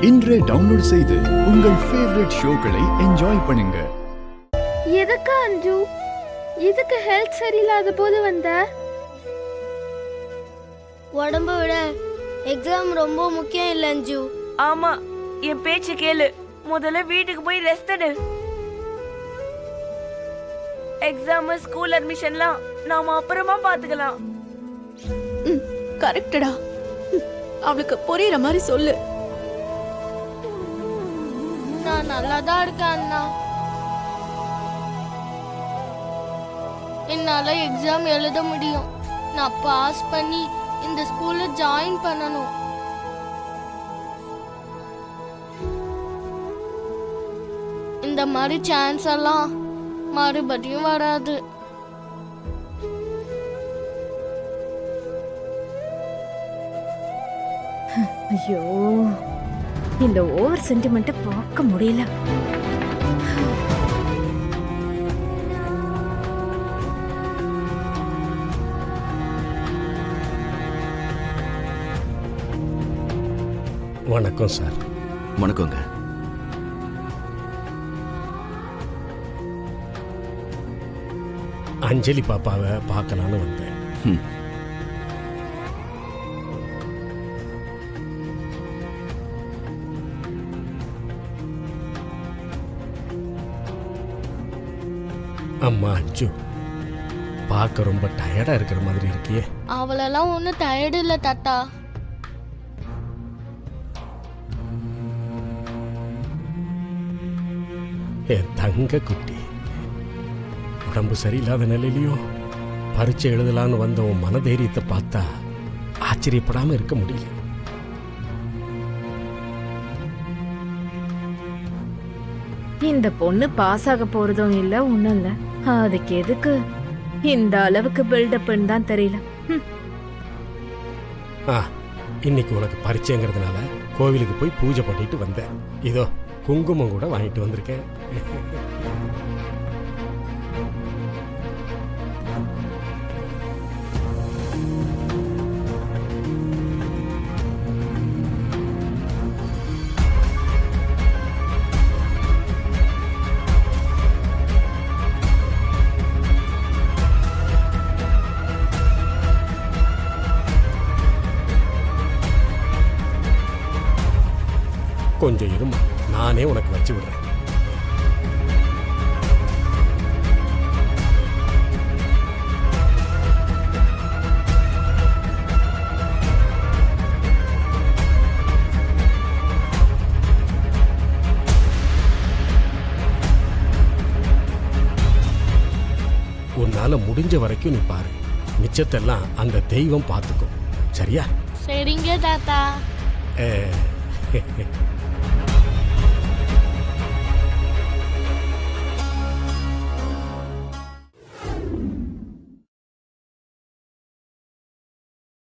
இன்றே டவுன்லோட் செய்து உங்கள் ஃபேவரட் ஷோக்களை என்ஜாய் பண்ணுங்க. எதுக்கு அஞ்சு, இதுக்கு ஹெல்த் சரியில்லாத போது வந்த? உடம்ப விட எக்ஸாம் ரொம்ப முக்கியம் இல்ல அஞ்சு. ஆமா, என் பேச்சு கேளு. முதல்ல வீட்டுக்கு போய் ரெஸ்ட் எடு. எக்ஸாம், ஸ்கூல் அட்மிஷன்லாம் நாம அப்புறமா பாத்துக்கலாம். கரெக்டடா. அவளுக்கு புரியுற மாதிரி சொல்லு. நான் நல்லா தான் இருக்கேன் அண்ணா. என்னால எக்ஸாம் எழுத முடியும். நான் பாஸ் பண்ணி இந்த ஸ்கூல்ல ஜாயின் பண்ணணும். இந்த மாதிரி சான்ஸ் எல்லாம் மறுபடியும் வராது. ஐயோ, இந்த ஓவர் சென்டிமெண்ட்டை பார்க்க முடியல. வணக்கம் சார். வணக்கங்க. அஞ்சலி பாப்பாவை பார்க்கலான்னு வந்தேன். அம்மா அஞ்சு, பார்க்க ரொம்ப டயர்டா இருக்கிற மாதிரி இருக்கியே. அவளெல்லாம் ஒன்றும் டயர்டு இல்லை தாத்தா. என் தங்க குட்டி, உடம்பு சரியில்லாத நிலையிலையும் பரீட்சை எழுதலான்னு வந்த உன் மனதைரியத்தை பார்த்தா ஆச்சரியப்படாம இருக்க முடியல. இந்த பொண்ணு பாஸ் ஆக போறதும் இல்ல, ஒண்ணும் இல்ல. அதுக்கு எதுக்கு இந்த அளவுக்கு பில்டப்னு தான் தெரியல. இன்னைக்கு உனக்கு பரீட்சைங்கிறதுனால கோவிலுக்கு போய் பூஜை பண்ணிட்டு வந்தேன். இதோ குங்குமம் கூட வாங்கிட்டு வந்திருக்கேன். கொஞ்சம் இருமா, நானே உனக்கு வச்சு விடுறேன். உன்னால முடிஞ்ச வரைக்கும் நீ பாரு. மிச்சத்தெல்லாம் அந்த தெய்வம் பார்த்துக்கும். சரியா? சரிங்க தாத்தா.